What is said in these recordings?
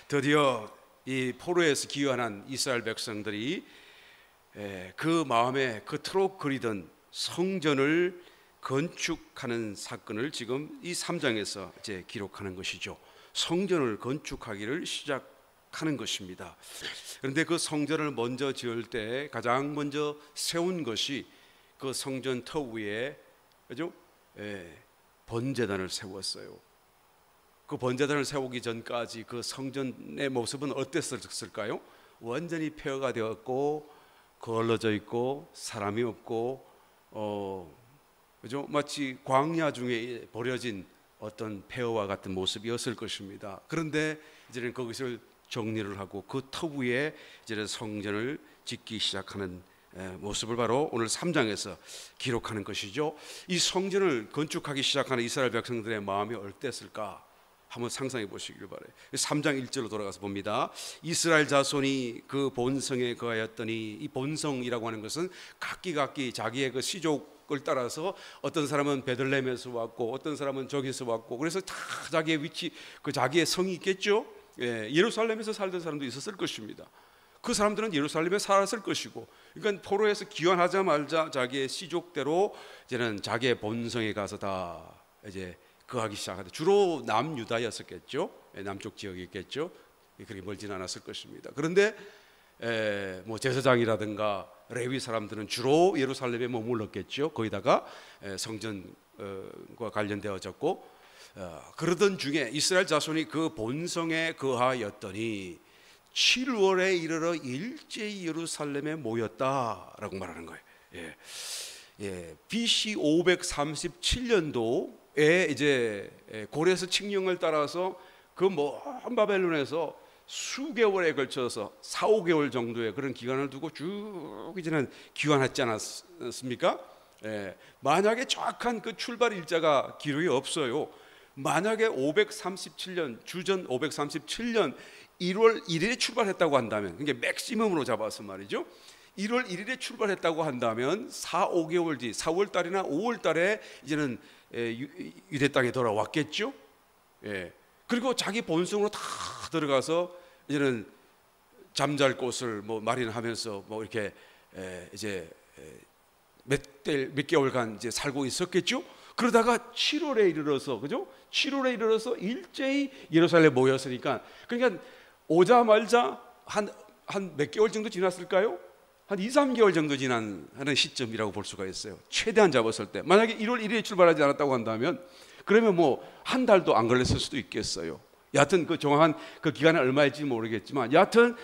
드디어 이 포로에서 귀환한 이스라엘 백성들이 그 마음에 그토록 그리던 성전을 건축하는 사건을 지금 이 3장에서 이제 기록하는 것이죠. 성전을 건축하기를 시작하는 것입니다. 그런데 그 성전을 먼저 지을 때 가장 먼저 세운 것이 그 성전 터 위에, 그죠? 번제단을 세웠어요. 그 번제단을 세우기 전까지 그 성전의 모습은 어땠을까요? 완전히 폐허가 되었고 걸러져 있고 사람이 없고 그죠? 마치 광야 중에 버려진 어떤 폐허와 같은 모습이었을 것입니다. 그런데 이제는 그것을 정리를 하고 그 터 위에 이제는 성전을 짓기 시작하는 모습을 바로 오늘 3장에서 기록하는 것이죠. 이 성전을 건축하기 시작하는 이스라엘 백성들의 마음이 어땠을까? 한번 상상해 보시길 바라요. 3장 1절로 돌아가서 봅니다. 이스라엘 자손이 그 본성에 거하였더니, 이 본성이라고 하는 것은 각기 자기의 그 시족을 따라서 어떤 사람은 베들레헴에서 왔고 어떤 사람은 저기서 왔고, 그래서 다 자기의 위치, 그 자기의 성이 있겠죠. 예루살렘에서 살던 사람도 있었을 것입니다. 그 사람들은 예루살렘에 살았을 것이고, 그러니까 포로에서 귀환하자마자 자기의 시족대로 이제는 자기의 본성에 가서 다 이제 거하기 시작하다. 주로 남유다였었겠죠. 남쪽 지역이겠죠. 그렇게 멀진 않았을 것입니다. 그런데 뭐 제사장이라든가 레위 사람들은 주로 예루살렘에 머물렀겠죠. 거기다가 성전과 관련되어졌고, 그러던 중에 이스라엘 자손이 그 본성에 거하였더니 7월에 이르러 일제히 예루살렘에 모였다라고 말하는 거예요. BC 537년도 에 이제 고레스 칙령을 따라서 그 먼 바벨론에서 수개월에 걸쳐서 4-5개월 정도의 그런 기간을 두고 쭉 이제는 귀환했지 않았습니까? 만약에 정확한 그 출발 일자가 기록이 없어요. 만약에 537년 주전 537년 1월 1일에 출발했다고 한다면, 그게 맥시멈으로 잡아서 말이죠. 1월 1일에 출발했다고 한다면 4-5개월 뒤 4월 달이나 5월 달에 이제는 유대 땅에 돌아왔겠죠. 그리고 자기 본성으로 다 들어가서 이제는 잠잘 곳을 뭐 마련하면서 뭐 이렇게 이제 몇 개월간 이제 살고 있었겠죠. 그러다가 7월에 이르러서, 그죠? 7월에 이르러서 일제히 예루살렘에 모였으니까, 그러니까 오자마자 한 몇 개월 정도 지났을까요? 한 2-3개월 정도 지난 하는 시점이라고 볼 수가 있어요. 최대한 잡았을 때. 만약에 1월 1일에 출발하지 않았다고 한다면, 그러면 뭐 한 달도 안 걸렸을 수도 있겠어요. 여하튼 그 정확한 그 기간은 얼마일지 모르겠지만, 여하튼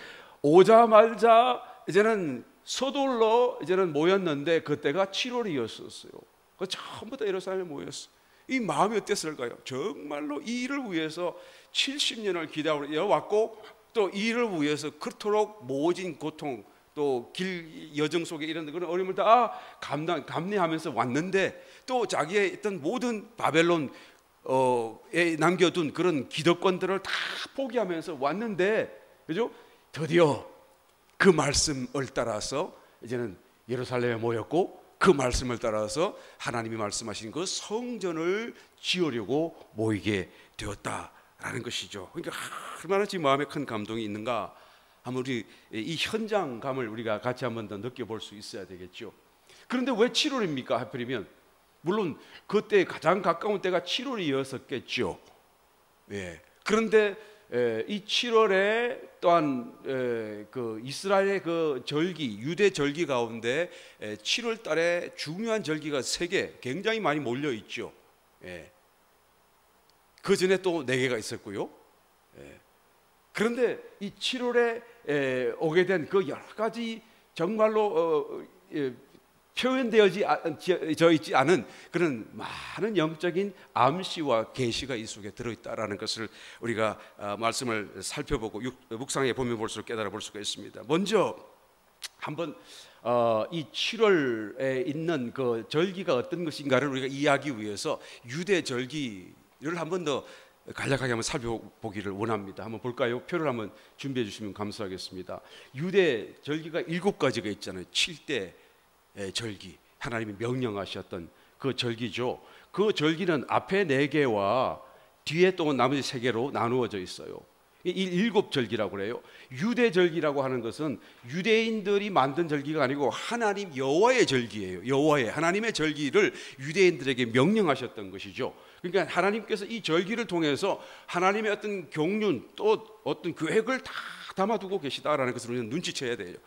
오자마자 이제는 서둘러 이제는 모였는데 그때가 7월이었었어요. 그 전부 다 예루살렘에 모였어. 이 마음이 어땠을까요? 정말로 이 일을 위해서 70년을 기다려 왔고, 또 이 일을 위해서 그토록 모진 고통, 또 길 여정 속에 이런 그런 어려움을 다 감내하면서 왔는데, 또 자기의 어떤 모든 바벨론에 남겨둔 그런 기득권들을 다 포기하면서 왔는데, 그죠? 드디어 그 말씀을 따라서 이제는 예루살렘에 모였고, 그 말씀을 따라서 하나님이 말씀하신 그 성전을 지으려고 모이게 되었다라는 것이죠. 그러니까 얼마나 지금 마음에 큰 감동이 있는가, 한번 우리 이 현장감을 우리가 같이 한번 더 느껴볼 수 있어야 되겠죠. 그런데 왜 7월입니까? 하필이면 물론 그때 가장 가까운 때가 7월이었었겠죠. 그런데 이 7월에 또한 그 이스라엘의 그 절기, 유대 절기 가운데 7월 달에 중요한 절기가 3개 굉장히 많이 몰려 있죠. 그 전에 또 4개가 있었고요. 그런데 이 7월에 오게 된 그 여러 가지 정말로 표현되어져 있지 않은 그런 많은 영적인 암시와 계시가 이 속에 들어있다라는 것을 우리가 말씀을 살펴보고 묵상해 보면 볼수록 깨달아 볼 수가 있습니다. 먼저 한번 이 7월에 있는 그 절기가 어떤 것인가를 우리가 이해하기 위해서 유대 절기를 한번 더 간략하게 한번 살펴보기를 원합니다. 한번 볼까요? 표를 한번 준비해 주시면 감사하겠습니다. 유대 절기가 7가지가 있잖아요. 7대 절기, 하나님이 명령하셨던 그 절기죠. 그 절기는 앞에 4개와 뒤에 또 나머지 3개로 나누어져 있어요. 이 일곱 절기라고 그래요. 유대절기라고 하는 것은 유대인들이 만든 절기가 아니고 하나님 여호와의 절기예요. 여호와의 하나님의 절기를 유대인들에게 명령하셨던 것이죠. 그러니까 하나님께서 이 절기를 통해서 하나님의 어떤 경륜 또 어떤 계획을 다 담아두고 계시다라는 것을 우리는 눈치채야 돼요.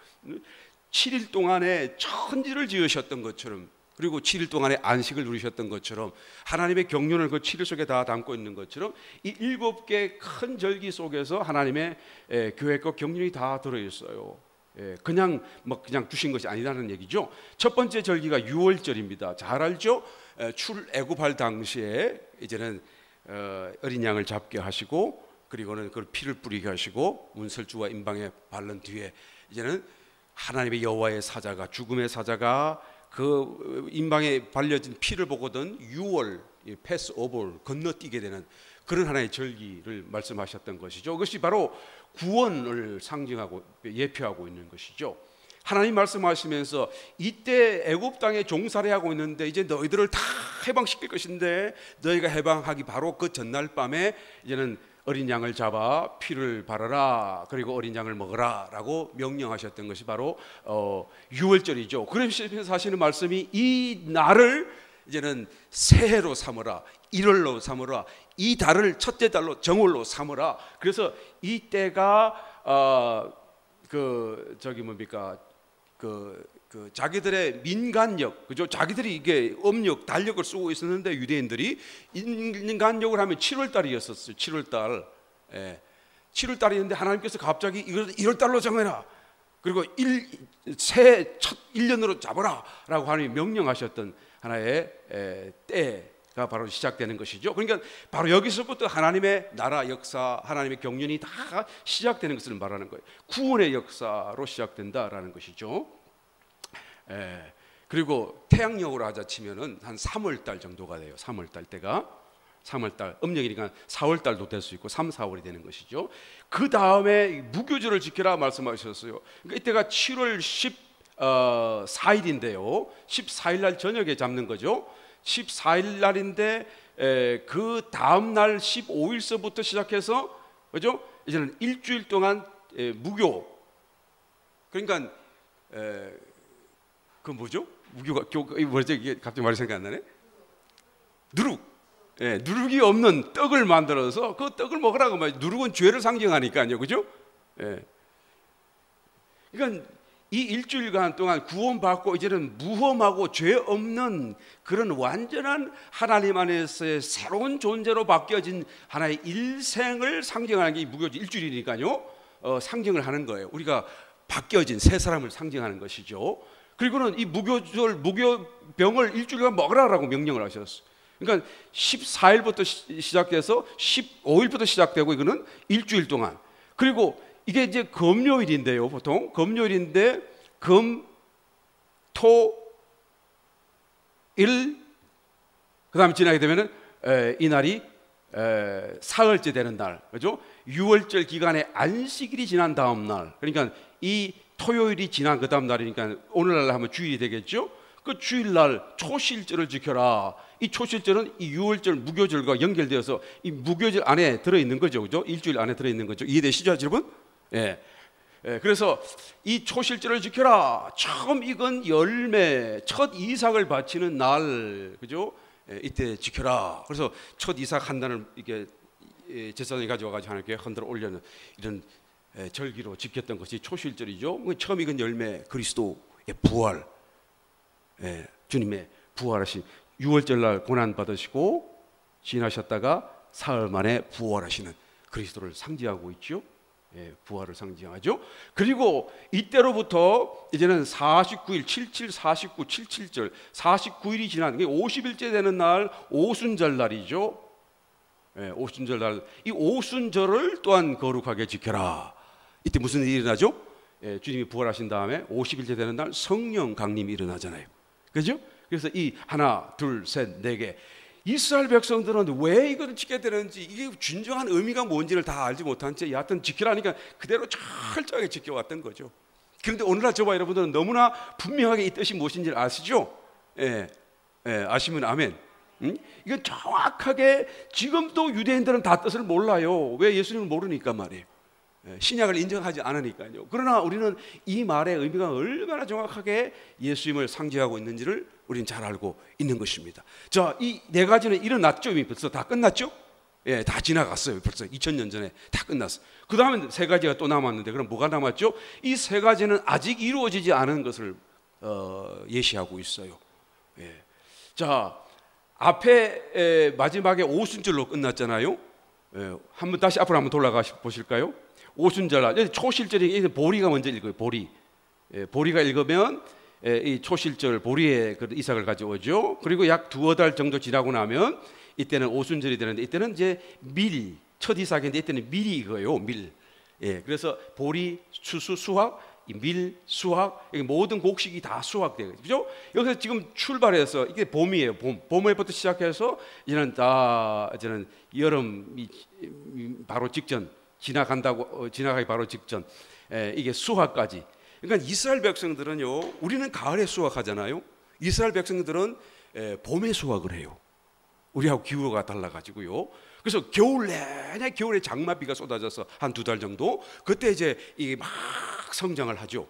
7일 동안에 천지를 지으셨던 것처럼, 그리고 7일 동안에 안식을 누리셨던 것처럼, 하나님의 경륜을 그 7일 속에 다 담고 있는 것처럼 이 7개 큰 절기 속에서 하나님의 계획과 경륜이 다 들어있어요. 그냥 주신 것이 아니라는 얘기죠. 첫 번째 절기가 유월절입니다. 잘 알죠? 출애굽할 당시에 이제는 어린 양을 잡게 하시고, 그리고는 그 피를 뿌리게 하시고 문설주와 임방에 바른 뒤에 이제는 하나님의 여호와의 사자가, 죽음의 사자가 그 임방에 발려진 피를 보거든 유월, 패스오버를 건너뛰게 되는 그런 하나의 절기를 말씀하셨던 것이죠. 그것이 바로 구원을 상징하고 예표하고 있는 것이죠. 하나님 말씀하시면서 이때 애굽 땅에 종살이하고 있는데 이제 너희들을 다 해방시킬 것인데, 너희가 해방하기 바로 그 전날 밤에 이제는 어린 양을 잡아 피를 바르라, 그리고 어린 양을 먹으라 라고 명령하셨던 것이 바로 유월절이죠. 그러면서 하시는 말씀이 이 날을 이제는 새해로 삼으라, 1월로 삼으라, 이 달을 첫째 달로 정월로 삼으라. 그래서 이 때가 자기들의 민간력, 그죠? 자기들이 이게 음력, 달력을 쓰고 있었는데 유대인들이 인간력을 하면 7월 달이었었어요. 7월 달. 7월 달이었는데 하나님께서 갑자기 이걸 1월 달로 정해라. 그리고 새해 첫 1년으로 잡아라라고 하나님이 명령하셨던 하나의 때가 바로 시작되는 것이죠. 그러니까 바로 여기서부터 하나님의 나라 역사, 하나님의 경륜이 다 시작되는 것을 말하는 거예요. 구원의 역사로 시작된다라는 것이죠. 그리고 태양력으로 하자 치면은 한 3월달 정도가 돼요. 3월달 때가 3월달, 음력이니까 4월달도 될 수 있고 3, 4월이 되는 것이죠. 그 다음에 무교절을 지켜라 말씀하셨어요. 그러니까 이때가 7월 14일인데요 14일 날 저녁에 잡는 거죠. 14일 날인데 그 다음 날 15일서부터 시작해서, 그죠? 이제는 일주일 동안 무교. 그러니까 그 뭐죠? 무교가 뭐죠? 이게 갑자기 말이 생각 안 나네. 누룩. 누룩이 없는 떡을 만들어서 그 떡을 먹으라고 말이죠. 누룩은 죄를 상징하니까요, 그죠? 그러니까 이 일주일간 동안 구원받고 이제는 무험하고 죄 없는 그런 완전한 하나님 안에서의 새로운 존재로 바뀌어진 하나의 일생을 상징하는 게 이 무교 일주일이니까요. 상징을 하는 거예요. 우리가 바뀌어진 새 사람을 상징하는 것이죠. 그리고는 이 무교병을 일주일간 먹으라라고 명령을 하셨어요. 그러니까 14일부터 시작해서 15일부터 시작되고 이거는 일주일 동안. 그리고 이게 이제 금요일인데요. 보통 금요일인데 금, 토, 일, 그다음에 지나게 되면은 이 날이 사흘째 되는 날, 그죠? 유월절 기간에 안식일이 지난 다음 날, 그러니까 이 토요일이 지난 그 다음 날이니까 오늘날 하면 주일이 되겠죠. 그 주일날 초실절을 지켜라. 이 초실절은 이 유월절 무교절과 연결되어서 이 무교절 안에 들어있는 거죠, 그죠? 일주일 안에 들어있는 거죠. 이해되시죠, 여러분? 그래서 이 초실절을 지켜라. 처음 익은 열매, 첫 이삭을 바치는 날, 그죠? 이때 지켜라. 그래서 첫 이삭 한 단을 이게 제사장이 가져와가지고 하나님께 흔들어 올려는 이런 절기로 지켰던 것이 초실절이죠. 처음 익은 열매, 그리스도의 부활, 주님의 부활하신 유월절날 고난 받으시고 지나셨다가 사흘 만에 부활하시는 그리스도를 상징하고 있죠. 부활을 상징하죠. 그리고 이때로부터 이제는 49일, 77, 49, 77절, 49일이 지난 50일째 되는 날 오순절 날이죠. 오순절 날, 이 오순절을 또한 거룩하게 지켜라. 이때 무슨 일이 일어나죠? 주님이 부활하신 다음에 50일째 되는 날 성령 강림이 일어나잖아요. 그죠? 그래서 이 하나, 둘, 셋, 네 개. 이스라엘 백성들은 왜 이걸 지켜야 되는지, 이게 진정한 의미가 뭔지를 다 알지 못한 채 여하튼 지키라니까 그대로 철저하게 지켜왔던 거죠. 그런데 오늘날 저와 여러분들은 너무나 분명하게 이 뜻이 무엇인지 아시죠? 아시면 아멘. 이건 정확하게 지금도 유대인들은 다 뜻을 몰라요. 왜? 예수님을 모르니까 말이에요. 신약을 인정하지 않으니까요. 그러나 우리는 이 말의 의미가 얼마나 정확하게 예수님을 상징하고 있는지를 우리는 잘 알고 있는 것입니다. 자, 이 네 가지는 일어났죠. 이미 벌써 다 끝났죠. 예, 다 지나갔어요. 벌써 2000년 전에 다 끝났어. 그 다음에 세 가지가 또 남았는데, 그럼 뭐가 남았죠? 이 세 가지는 아직 이루어지지 않은 것을 예시하고 있어요. 예. 자, 앞에 마지막에 오순절로 끝났잖아요. 예, 한번 다시 앞으로 한번 돌아가 보실까요? 오순절, 초실절이 보리가 먼저 읽어요. 보리. 예, 보리가 읽으면 이 초실절 보리의 그 이삭을 가져오죠. 그리고 약 두어 달 정도 지나고 나면 이때는 오순절이 되는데, 이때는 이제 밀, 첫 이삭인데 이때는 밀이 이거예요. 밀. 예, 그래서 보리, 추수, 수확, 밀, 수확, 모든 곡식이 다 수확돼요. 그죠? 여기서 지금 출발해서 이게 봄이에요. 봄에부터 시작해서 이제는 여름이 바로 직전, 지나가기 바로 직전, 이게 수확까지. 그러니까 이스라엘 백성들은요, 우리는 가을에 수확하잖아요. 이스라엘 백성들은 봄에 수확을 해요. 우리하고 기후가 달라가지고요. 그래서 겨울에 장마비가 쏟아져서 한 두 달 정도, 그때 이제 이게 막 성장을 하죠.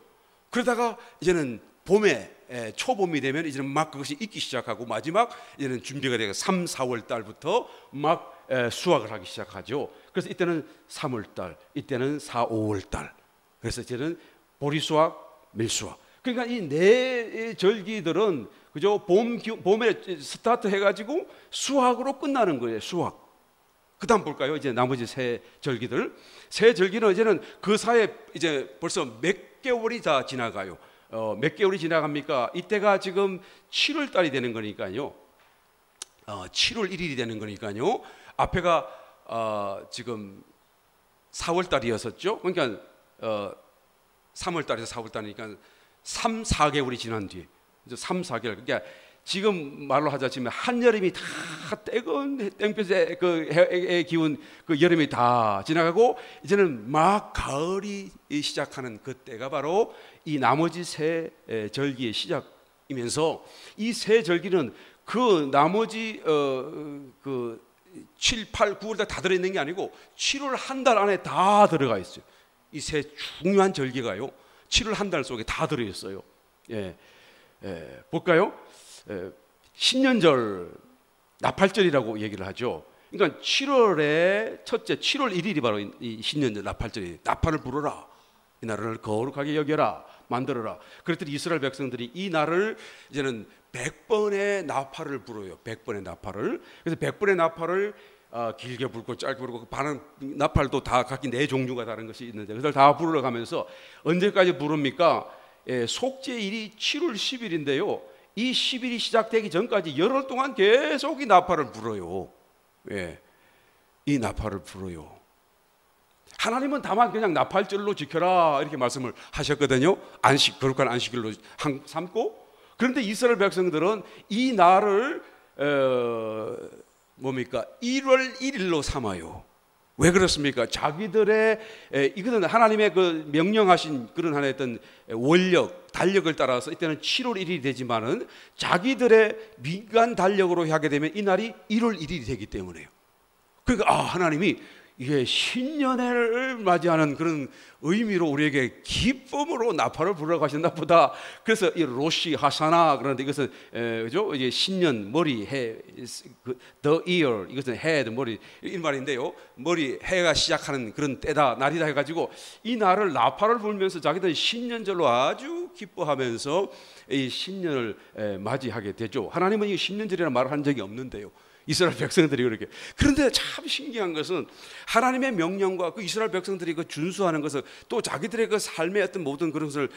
그러다가 이제는 봄에 초봄이 되면 이제는 막 그것이 익기 시작하고, 마지막 이제는 준비가 되고 3, 4월 달부터 막 수확을 하기 시작하죠. 그래서 이때는 3월 달, 이때는 4, 5월 달. 그래서 이제는 보리 수확, 밀 수확. 그러니까 이 네 절기들은 그죠? 봄에 스타트 해가지고 수확으로 끝나는 거예요. 수확. 그다음 볼까요? 이제 나머지 세 절기들. 세 절기는 이제는 그 사이에 이제 벌써 몇 개월이 다 지나가요. 몇 개월이 지나갑니까? 이때가 지금 7월 달이 되는 거니까요. 7월 1일이 되는 거니까요. 앞에가 지금 4월 달이었었죠. 그러니까 3월 달에서 4월 달이니까 3, 4개월이 지난 뒤에, 이제 3, 4개월. 그러니까 지금 말로 하자면 한여름이 다 뜨거운 땡볕에 그 해의 기운, 그 여름이 다 지나가고 이제는 막 가을이 시작하는 그때가 바로 이 나머지 세 절기의 시작이면서, 이 세 절기는 그 나머지 그 7, 8, 9월 다 들어있는 게 아니고 7월 한 달 안에 다 들어가 있어요. 이 세 중요한 절기가요, 7월 한 달 속에 다 들어있어요. 예, 볼까요? 신년절, 나팔절이라고 얘기를 하죠. 그러니까 7월에 첫째, 7월 1일이 바로 이 신년절 나팔절이. 나팔을 불어라, 이 날을 거룩하게 여겨라, 만들어라. 그랬더니 이스라엘 백성들이 이 날을 이제는 100번의 나팔을 불어요. 100번의 나팔을. 그래서 100번의 나팔을 길게 불고 짧게 불고, 반은 나팔도 다 각기 네 종류가 다른 것이 있는데 그걸 다 불러 가면서 언제까지 부릅니까? 속죄일이 7월 10일인데요. 이 10일이 시작되기 전까지 열흘 동안 계속 이 나팔을 불어요. 예, 이 나팔을 불어요. 하나님은 다만 그냥 나팔절로 지켜라 이렇게 말씀을 하셨거든요. 거룩한 안식일로 삼고. 그런데 이스라엘 백성들은 이 날을 뭡니까? 1월 1일로 삼아요. 왜 그렇습니까? 자기들의 이것은 하나님의 그 명령하신 그런 하나의 어떤 원력, 달력을 따라서 이때는 7월 1일이 되지만은 자기들의 민간 달력으로 하게 되면 이 날이 1월 1일이 되기 때문에요. 그러니까 하나님이 이게 신년을 맞이하는 그런 의미로 우리에게 기쁨으로 나팔을 불어 가셨나 보다. 그래서 이 로시 하사나, 그런데 이것은 그죠? 이제 신년, 머리, 해, the year, 이것은 head, 머리 이 말인데요. 머리, 해가 시작하는 그런 때다, 날이다 해가지고 이 날을 나팔을 불면서 자기들이 신년절로 아주 기뻐하면서 이 신년을 맞이하게 되죠. 하나님은 이 신년절이라는 말을 한 적이 없는데요. 이스라엘 백성들이 그렇게. 그런데 참 신기한 것은 하나님의 명령과 그 이스라엘 백성들이 그 준수하는 것을, 또 자기들의 그 삶의 어떤 모든 그런 것을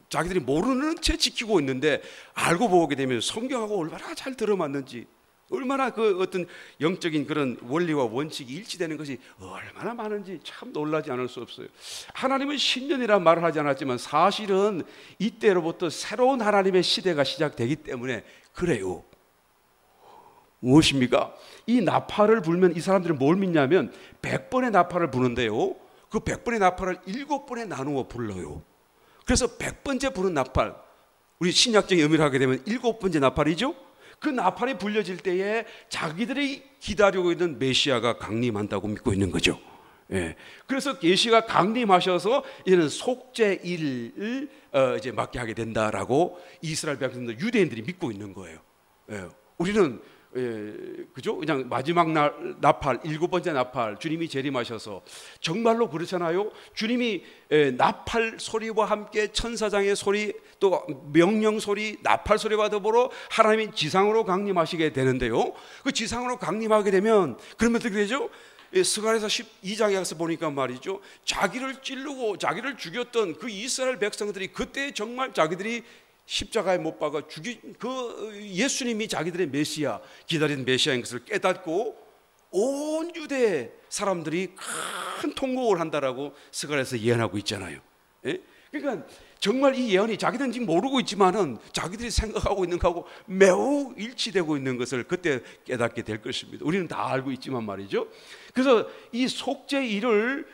자기들이 모르는 채 지키고 있는데, 알고 보게 되면 성경하고 얼마나 잘 들어맞는지, 얼마나 그 어떤 영적인 그런 원리와 원칙이 일치되는 것이 얼마나 많은지 참 놀라지 않을 수 없어요. 하나님은 신년이라는 말을 하지 않았지만 사실은 이때로부터 새로운 하나님의 시대가 시작되기 때문에 그래요. 무엇입니까? 이 나팔을 불면 이 사람들은 뭘 믿냐면 100번의 나팔을 부는데요, 그 100번의 나팔을 7번에 나누어 불러요. 그래서 100번째 부는 나팔, 우리 신약적인 의미를 하게 되면 7번째 나팔이죠. 그 나팔이 불려질 때에 자기들이 기다리고 있는 메시아가 강림한다고 믿고 있는 거죠. 예. 그래서 계시가 강림하셔서 이제는 속죄일을 이제 맡게 하게 된다라고 이스라엘 백성들, 유대인들이 믿고 있는 거예요. 예. 우리는 그죠? 그냥 마지막 날 나팔, 7번째 나팔, 주님이 재림하셔서 정말로 그렇잖아요. 주님이 나팔 소리와 함께 천사장의 소리, 또 명령 소리, 나팔 소리와 더불어 하나님이 지상으로 강림하시게 되는데요. 그 지상으로 강림하게 되면 그러면 어떻게 되죠? 스가랴서 12장에 가서 보니까 말이죠, 자기를 찌르고 자기를 죽였던 그 이스라엘 백성들이 그때 정말 자기들이 십자가에 못 박아 죽인 그 예수님이 자기들의 메시아, 기다리는 메시아인 것을 깨닫고 온 유대 사람들이 큰 통곡을 한다라고 스가랴에서 예언하고 있잖아요. 예? 그러니까 정말 이 예언이 자기들은 지금 모르고 있지만은 자기들이 생각하고 있는 거하고 매우 일치되고 있는 것을 그때 깨닫게 될 것입니다. 우리는 다 알고 있지만 말이죠. 그래서 이 속죄일을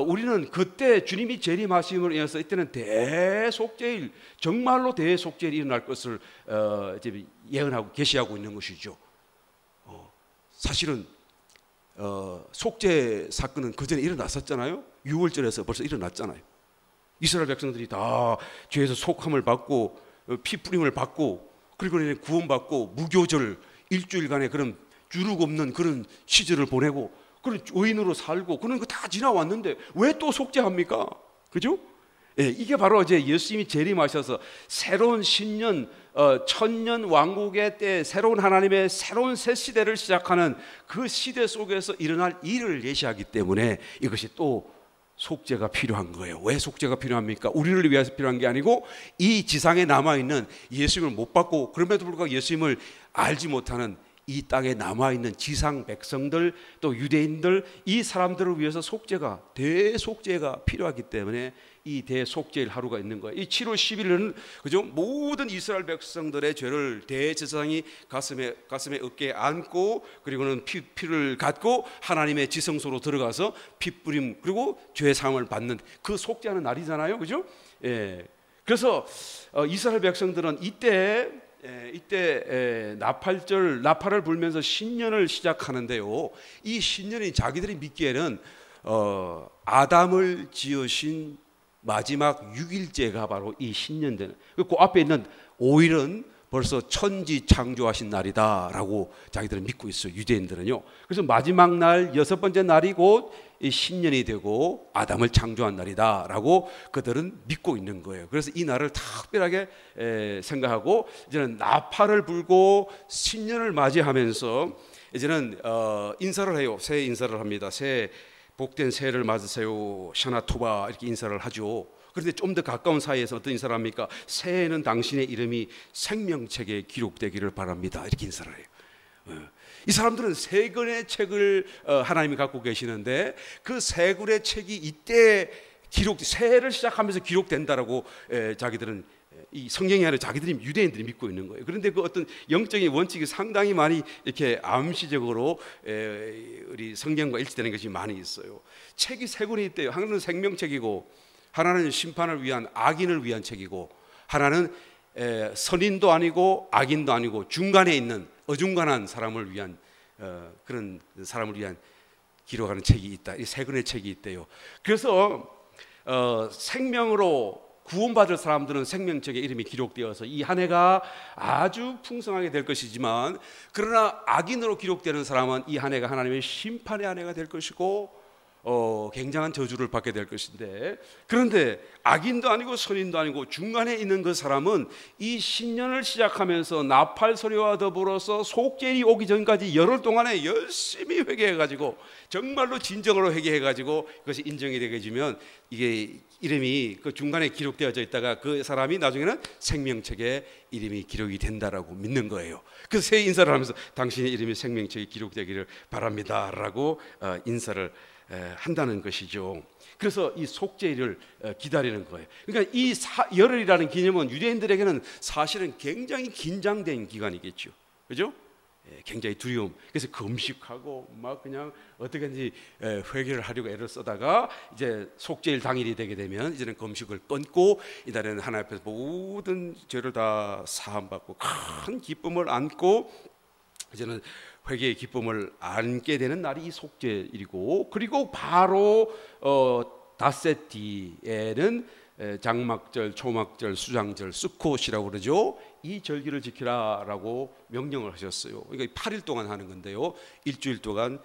우리는 그때 주님이 재림하심으로 인해서 이때는 대속죄일, 정말로 대속죄일이 일어날 것을 이제 예언하고 계시하고 있는 것이죠. 사실은 속죄 사건은 그 전에 일어났었잖아요. 유월절에서 벌써 일어났잖아요. 이스라엘 백성들이 다 죄에서 속함을 받고 피 뿌림을 받고 그리고 구원받고 무교절 일주일간의 그런 주룩 없는 그런 시절을 보내고 그런 의인으로 살고 그런 거 다 지나왔는데 왜 또 속죄합니까? 그죠? 예, 이게 바로 이제 예수님이 재림하셔서 새로운 신년, 천년 왕국의 때 새로운 하나님의 새로운 새 시대를 시작하는 그 시대 속에서 일어날 일을 예시하기 때문에 이것이 또 속죄가 필요한 거예요. 왜 속죄가 필요합니까? 우리를 위해서 필요한 게 아니고 이 지상에 남아있는 예수님을 못 받고 그럼에도 불구하고 예수님을 알지 못하는 이 땅에 남아있는 지상 백성들, 또 유대인들, 이 사람들을 위해서 속죄가, 대속죄가 필요하기 때문에 이 대속죄일 하루가 있는 거예요. 이 7월 10일은 그죠? 모든 이스라엘 백성들의 죄를 대제사장이 가슴에 어깨에 안고 그리고는 피를 갖고 하나님의 지성소로 들어가서 피 뿌림 그리고 죄 사함을 받는 그 속죄하는 날이잖아요, 그죠? 예. 그래서 이스라엘 백성들은 이때 나팔을 불면서 신년을 시작하는데요. 이 신년이 자기들이 믿기에는 아담을 지으신 마지막 6일째가 바로 이 신년되는, 그 앞에 있는 5일은 벌써 천지 창조하신 날이다라고 자기들은 믿고 있어요. 유대인들은요. 그래서 마지막 날 6번째 날이 곧 이 신년이 되고 아담을 창조한 날이다라고 그들은 믿고 있는 거예요. 그래서 이 날을 특별하게 생각하고 이제는 나팔을 불고 신년을 맞이하면서 이제는 인사를 해요. 새해 인사를 합니다. 새해 복된 새해를 맞으세요. 샤나토바 이렇게 인사를 하죠. 그런데 좀 더 가까운 사이에서 어떤 인사를 합니까? 새해에는 당신의 이름이 생명책에 기록되기를 바랍니다. 이렇게 인사를 해요. 이 사람들은 세 권의 책을 하나님이 갖고 계시는데 그 세 권의 책이 이때 새해를 시작하면서 기록된다라고 자기들은 이 성경이 아니라 자기들이 유대인들이 믿고 있는 거예요. 그런데 그 어떤 영적인 원칙이 상당히 많이 이렇게 암시적으로 우리 성경과 일치되는 것이 많이 있어요. 책이 세 권이 있대요. 하나는 생명책이고 하나는 심판을 위한 악인을 위한 책이고 하나는 선인도 아니고 악인도 아니고 중간에 있는 어중간한 사람을 위한 그런 사람을 위한 기록하는 책이 있다. 이 세 권의 책이 있대요. 그래서 생명으로 구원받을 사람들은 생명책에 이름이 기록되어서 이 한 해가 아주 풍성하게 될 것이지만 그러나 악인으로 기록되는 사람은 이 한 해가 하나님의 심판의 한 해가 될 것이고 굉장한 저주를 받게 될 것인데, 그런데 악인도 아니고 선인도 아니고 중간에 있는 그 사람은 이 신년을 시작하면서 나팔 소리와 더불어서 속죄일이 오기 전까지 열흘 동안에 열심히 회개해가지고 정말로 진정으로 회개해가지고 그것이 인정이 되게 해주면 이게 이름이 그 중간에 기록되어져 있다가 그 사람이 나중에는 생명책에 이름이 기록이 된다라고 믿는 거예요. 그래서 새 인사를 하면서 당신의 이름이 생명책에 기록되기를 바랍니다라고 인사를 한다는 것이죠. 그래서 이 속죄일을 기다리는 거예요. 그러니까 이 열흘이라는 기념은 유대인들에게는 사실은 굉장히 긴장된 기간이겠죠. 그죠? 굉장히 두려움. 그래서 금식하고 막 그냥 어떻게든지 회개를 하려고 애를 쓰다가 이제 속죄일 당일이 되게 되면 이제는 금식을 끊고 이날에는 하나님 앞에서 모든 죄를 다 사함받고 큰 기쁨을 안고 이제는 회개의 기쁨을 안게 되는 날이 이 속죄일이고, 그리고 바로 닷새 뒤에는 장막절, 초막절, 수장절, 수콧이라고 그러죠. 이 절기를 지키라라고 명령을 하셨어요. 그러니까 8일 동안 하는 건데요. 일주일 동안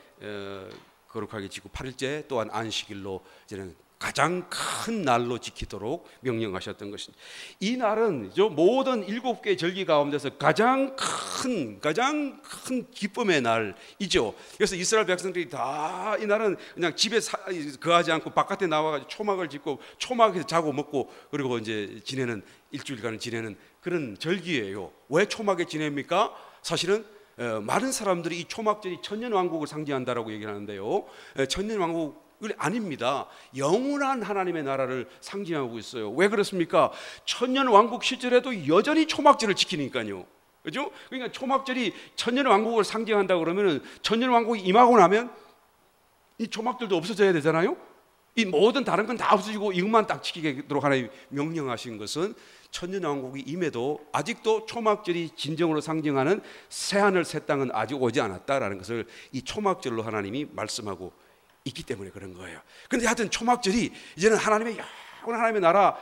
거룩하게 지키고 8일째 또한 안식일로 이제는 가장 큰 날로 지키도록 명령하셨던 것입니다. 이 날은 모든 7개의 절기 가운데서 가장 큰 기쁨의 날이죠. 그래서 이스라엘 백성들이 다 이 날은 그냥 집에 거하지 않고 바깥에 나와가지고 초막을 짓고 초막에서 자고 먹고 그리고 이제 지내는, 일주일간을 지내는 그런 절기예요. 왜 초막에 지냅니까? 사실은 많은 사람들이 이 초막절이 천년왕국을 상징한다라고 얘기를 하는데요. 천년왕국 아닙니다. 영원한 하나님의 나라를 상징하고 있어요. 왜 그렇습니까? 천년왕국 시절에도 여전히 초막절을 지키니까요. 그죠? 그러니까 초막절이 천년왕국을 상징한다 그러면 천년왕국이 임하고 나면 이 초막절도 없어져야 되잖아요. 이 모든 다른 건 다 없어지고 이것만 딱 지키도록 하나님 명령하신 것은 천년왕국이 임해도 아직도 초막절이 진정으로 상징하는 새하늘 새 땅은 아직 오지 않았다라는 것을 이 초막절로 하나님이 말씀하고 있기 때문에 그런 거예요. 그런데 하여튼 초막절이 이제는 하나님의 영원한 하나님의 나라,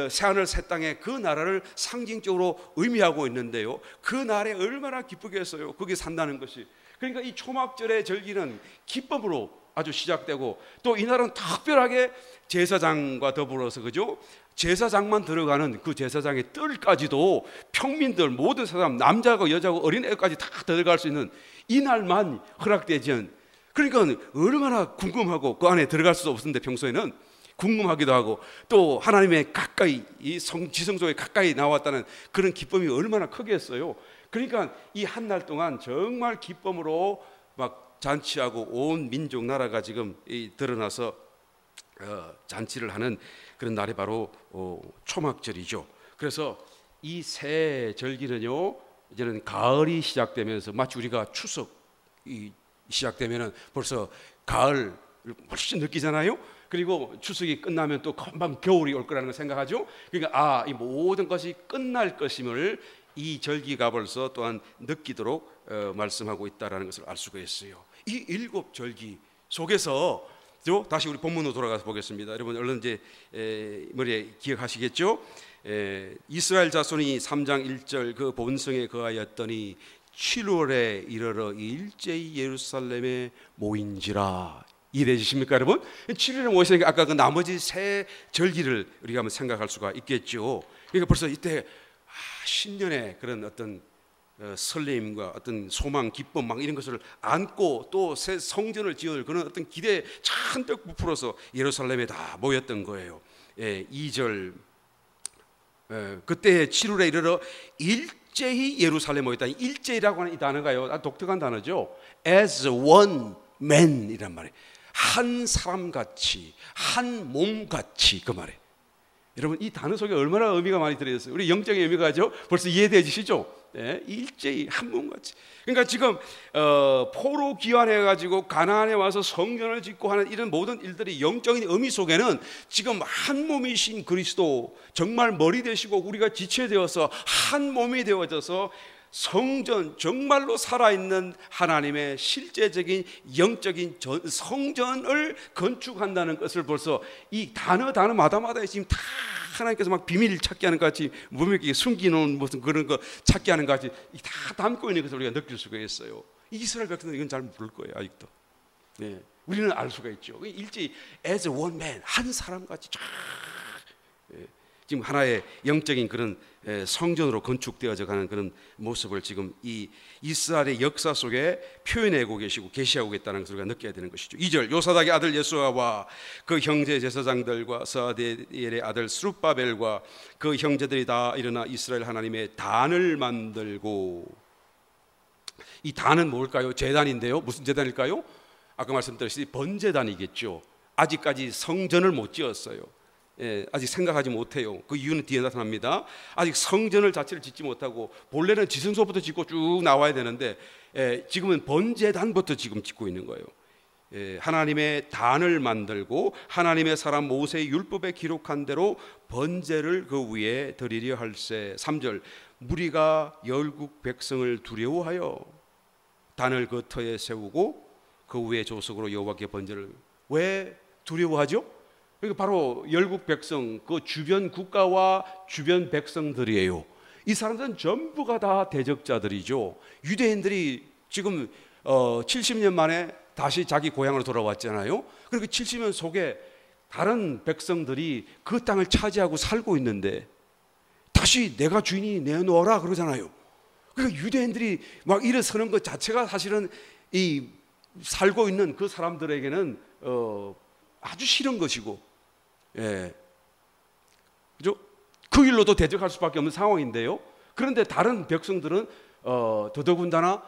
새하늘 새 땅의 그 나라를 상징적으로 의미하고 있는데요. 그 날에 얼마나 기쁘겠어요. 거기에 산다는 것이. 그러니까 이 초막절의 절기는 기쁨으로 아주 시작되고, 또 이날은 특별하게 제사장과 더불어서, 그죠? 제사장만 들어가는 그 제사장의 뜰까지도 평민들, 모든 사람, 남자고 여자고 어린애까지 다 들어갈 수 있는 이 날만 허락되지 않은, 그러니까 얼마나 궁금하고, 그 안에 들어갈 수 없었는데 평소에는 궁금하기도 하고, 또 하나님의 가까이, 이 지성소에 가까이 나왔다는 그런 기쁨이 얼마나 크겠어요. 그러니까 이 한 날 동안 정말 기쁨으로 막 잔치하고 온 민족 나라가 지금 드러나서 잔치를 하는 그런 날이 바로 초막절이죠. 그래서 이 새 절기는요, 이제는 가을이 시작되면서, 마치 우리가 추석이 시작되면은 벌써 가을 훨씬 느끼잖아요. 그리고 추석이 끝나면 또 금방 겨울이 올 거라는 걸 생각하죠. 그러니까 이 모든 것이 끝날 것임을 이 절기가 벌써 또한 느끼도록 말씀하고 있다라는 것을 알 수가 있어요. 이 7절기 속에서 다시 우리 본문으로 돌아가서 보겠습니다. 여러분 얼른 이제 머리에 기억하시겠죠? 이스라엘 자손이 3장 1절 그 본성에 거하였더니 7월에 이르러 일제히 예루살렘에 모인지라. 이해되십니까 여러분? 7월에 모이시니까 아까 그 나머지 세 절기를 우리가 한번 생각할 수가 있겠죠. 그러니까 벌써 이때 신년의 그런 어떤 설렘과 어떤 소망, 기쁨 막 이런 것을 안고 또 새 성전을 지을 그런 어떤 기대에 잔뜩 부풀어서 예루살렘에 다 모였던 거예요. 2절 그때 7월에 이르러 일제히 예루살렘에 모였다. 일제라고 하는 이 단어가요, 독특한 단어죠. As one man 이란 말이에요. 한 사람같이, 한 몸같이, 그 말이에요. 여러분 이 단어 속에 얼마나 의미가 많이 들어있어요. 우리 영적인 의미가죠. 벌써 이해되시죠? 일제히 한 몸같이. 그러니까 지금 포로 귀환해가지고 가나안에 와서 성전을 짓고 하는 이런 모든 일들이 영적인 의미 속에는 지금 한 몸이신 그리스도, 정말 머리 되시고 우리가 지체되어서 한 몸이 되어져서 성전, 정말로 살아있는 하나님의 실제적인 영적인 성전을 건축한다는 것을 벌써 이 단어마다마다 지금 다 하나님께서 막 비밀을 찾게 하는 것 같이, 무명하게 숨기놓은 무슨 그런 거 찾게 하는 것 같이 다 담고 있는 것을 우리가 느낄 수가 있어요. 이스라엘 백성들은 이건 잘 모를 거예요 아직도. 우리는 알 수가 있죠. 일제히 as one man, 한 사람같이 쫙 지금 하나의 영적인 그런 성전으로 건축되어져 가는 그런 모습을 지금 이 이스라엘의 역사 속에 표현하고 계시고 계시하고 있다는 것을 우리가 느껴야 되는 것이죠. 2절 요사닥의 아들 예수아와 그 형제 제사장들과 스알디엘의 아들 스룹바벨과 그 형제들이 다 일어나 이스라엘 하나님의 단을 만들고, 이 단은 뭘까요? 제단인데요. 무슨 제단일까요? 아까 말씀드렸듯이 번제단이겠죠. 아직까지 성전을 못 지었어요. 아직 생각하지 못해요. 그 이유는 뒤에 나타납니다. 아직 성전을 자체를 짓지 못하고, 본래는 지성소부터 짓고 쭉 나와야 되는데 지금은 번제단부터 지금 짓고 있는 거예요. 하나님의 단을 만들고 하나님의 사람 모세의 율법에 기록한 대로 번제를 그 위에 드리려 할세. 3절, 무리가 열국 백성을 두려워하여 단을 그 터에 세우고 그 위에 조석으로 여호와께 번제를. 왜 두려워하죠? 그러니까 바로 열국 백성, 그 주변 국가와 주변 백성들이에요. 이 사람들은 전부가 다 대적자들이죠. 유대인들이 지금 70년 만에 다시 자기 고향으로 돌아왔잖아요. 그리고 70년 속에 다른 백성들이 그 땅을 차지하고 살고 있는데 다시 내가 주인이 내놓아라 그러잖아요. 그러니까 유대인들이 막 일어서는 것 자체가 사실은 이 살고 있는 그 사람들에게는 아주 싫은 것이고, 그죠? 그 일로도 대적할 수밖에 없는 상황인데요. 그런데 다른 백성들은 더더군다나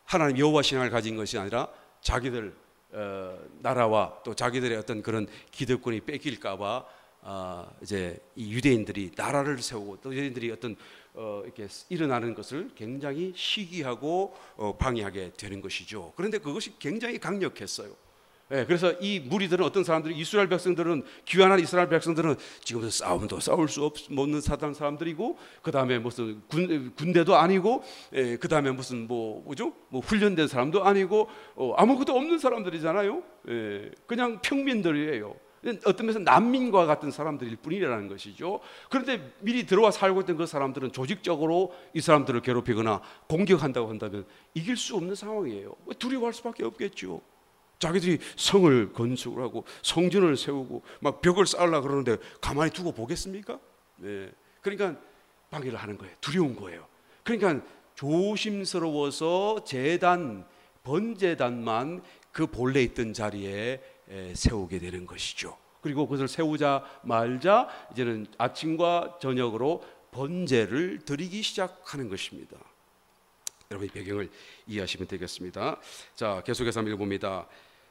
하나님 여호와 신앙을 가진 것이 아니라 자기들 나라와 또 자기들의 어떤 그런 기득권이 뺏길까봐 이제 이 유대인들이 나라를 세우고 또 유대인들이 어떤 이렇게 일어나는 것을 굉장히 시기하고 방해하게 되는 것이죠. 그런데 그것이 굉장히 강력했어요. 그래서 이 무리들은, 어떤 사람들이, 이스라엘 백성들은, 귀환한 이스라엘 백성들은 지금도 싸움도 싸울 수 없는 사람들이고, 그 다음에 무슨 군대도 아니고, 그 다음에 무슨 뭐죠? 뭐 훈련된 사람도 아니고, 아무것도 없는 사람들이잖아요. 그냥 평민들이에요. 어떤 면에서 난민과 같은 사람들일 뿐이라는 것이죠. 그런데 미리 들어와 살고 있던 그 사람들은 조직적으로 이 사람들을 괴롭히거나 공격한다고 한다면 이길 수 없는 상황이에요. 두려워할 수밖에 없겠죠. 자기들이 성을 건축을 하고 성전을 세우고 막 벽을 쌓으려고 그러는데 가만히 두고 보겠습니까? 그러니까 방해를 하는 거예요. 두려운 거예요. 그러니까 조심스러워서 번제단만 그 본래 있던 자리에 세우게 되는 것이죠. 그리고 그것을 세우자 말자 이제는 아침과 저녁으로 번제를 드리기 시작하는 것입니다. 여러분이 배경을 이해하시면 되겠습니다. 자, 계속해서 한번 읽어봅니다.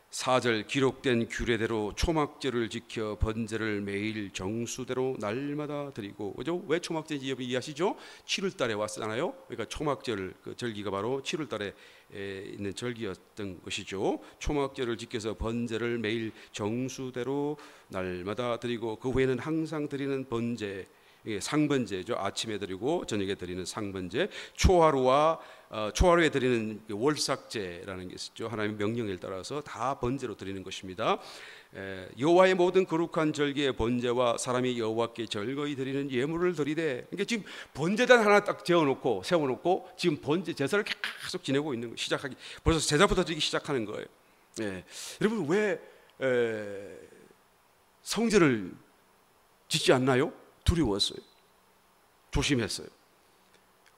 4절, 기록된 규례대로 초막절을 지켜 번제를 매일 정수대로 날마다 드리고. 그죠? 왜 초막절인지 여러분 이해하시죠? 7월 달에 왔잖아요. 그러니까 초막절, 그 절기가 바로 7월 달에 있는 절기였던 것이죠. 초막절을 지켜서 번제를 매일 정수대로 날마다 드리고, 그 후에는 항상 드리는 번제, 상번제죠. 아침에 드리고 저녁에 드리는 상번제, 초하루에 드리는 월삭제라는 게 있었죠. 하나님의 명령에 따라서 다 번제로 드리는 것입니다. 여호와의 모든 거룩한 절기의 번제와 사람이 여호와께 절거히 드리는 예물을 드리되. 그러니까 지금 번제단 하나 딱 세워놓고 지금 번제 제사를 계속 지내고 있는 거. 벌써 제사부터 드리기 시작하는 거예요. 여러분 왜 성전을 짓지 않나요? 두려웠어요. 조심했어요.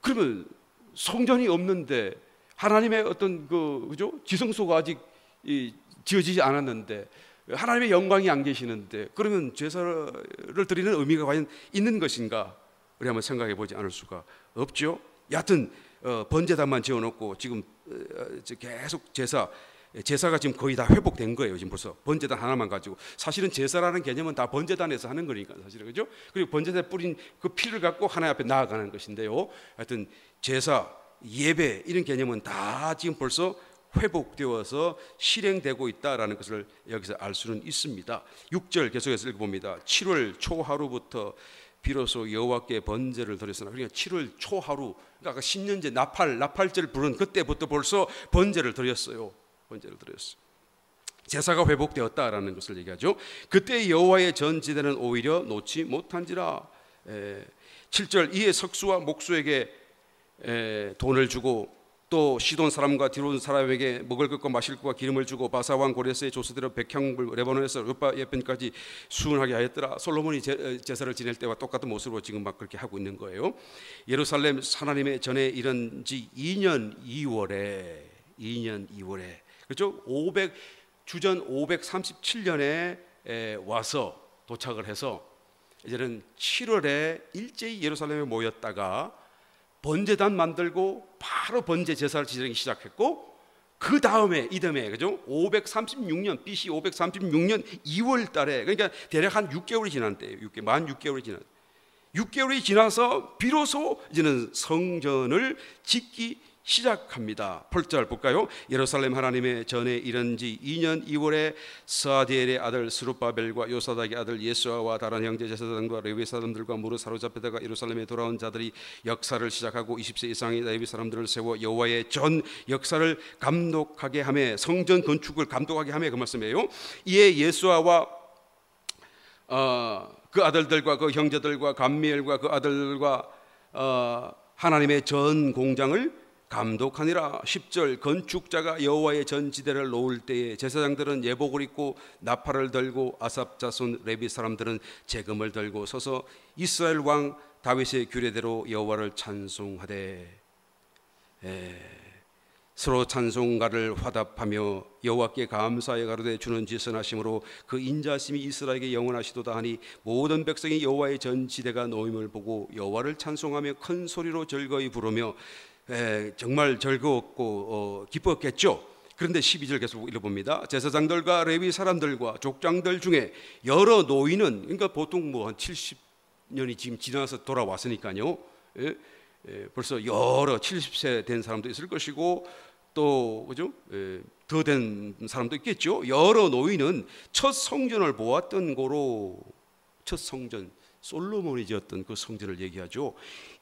그러면 성전이 없는데, 하나님의 어떤 그죠? 지성소가 아직 지어지지 않았는데, 하나님의 영광이 안 계시는데, 그러면 제사를 드리는 의미가 과연 있는 것인가? 우리 한번 생각해 보지 않을 수가 없죠. 여하튼 번제단만 지어놓고 지금 계속 제사가 지금 거의 다 회복된 거예요. 지금 벌써 번제단 하나만 가지고. 사실은 제사라는 개념은 다 번제단에서 하는 거니까 사실은, 그죠? 그리고 번제단에 뿌린 그 피를 갖고 하나님 앞에 나아가는 것인데요. 하여튼 제사, 예배 이런 개념은 다 지금 벌써 회복되어서 실행되고 있다라는 것을 여기서 알 수는 있습니다. 6절 계속해서 읽어봅니다. 7월 초하루부터 비로소 여호와께 번제를 드렸으나. 그러니까 7월 초하루, 그러니까 아까 신년제 나팔절 부른 그때부터 벌써 번제를 드렸어요. 제사가 회복되었다라는 것을 얘기하죠. 그때 여호와의 전지대는 오히려 놓지 못한지라. 7절, 이에 석수와 목수에게 돈을 주고 또 시돈 사람과 디론 사람에게 먹을 것과 마실 것과 기름을 주고 바사왕 고레스의 조수대로 백향불 레바논에서 르바 예편까지 수운하게 하였더라. 솔로몬이 제사를 지낼 때와 똑같은 모습으로 지금 막 그렇게 하고 있는 거예요. 예루살렘 하나님의 전에 이른 지 2년 2월에 그렇죠? 주전 537년에 와서 도착을 해서 이제는 7월에 일제히 예루살렘에 모였다가 번제단 만들고 바로 번제 제사를 지내기 시작했고, 그 다음에 이듬해, 그죠? 536년 BC 536년 2월 달에, 그러니까 대략 한 6개월이 지난 때예요. 만 6개월이 지난. 6개월이 지나서 비로소 이제는 성전을 짓기 시작합니다. 8절 볼까요? 예루살렘 하나님의 전에 이른 지 2년 2월에 스아디엘의 아들 스룹바벨과 요사닥의 아들 예수아와 다른 형제 제사장과 레위 사람들과 무릇 사로잡히다가 예루살렘에 돌아온 자들이 역사를 시작하고 20세 이상의 레위 사람들을 세워 여호와의 전 역사를 감독하게 하며, 성전 건축을 감독하게 하며, 그 말씀이에요. 이에 예수아와 그 아들들과 그 형제들과 감미엘과 그 아들과 하나님의 전 공장을 감독하니라. 10절 건축자가 여호와의 전지대를 놓을 때에 제사장들은 예복을 입고 나팔을 들고 아삽 자손 레위 사람들은 제금을 들고 서서 이스라엘 왕 다윗의 규례대로 여호와를 찬송하되, 서로 찬송가를 화답하며 여호와께 감사하여 가로되 주는 짓은 하심으로 그 인자심이 이스라엘에게 영원하시도다 하니, 모든 백성이 여호와의 전지대가 놓임을 보고 여호와를 찬송하며 큰 소리로 즐거이 부르며, 정말 즐거웠고 기뻤겠죠. 그런데 12절 계속 읽어봅니다. 제사장들과 레위 사람들과 족장들 중에 여러 노인은, 그러니까 보통 뭐 한 70년이 지금 지나서 돌아왔으니까요, 벌써 여러 70세 된 사람도 있을 것이고, 또 그죠? 더 된 사람도 있겠죠. 여러 노인은 첫 성전을 보았던 고로, 첫 성전 솔로몬이 지었던 그 성전을 얘기하죠.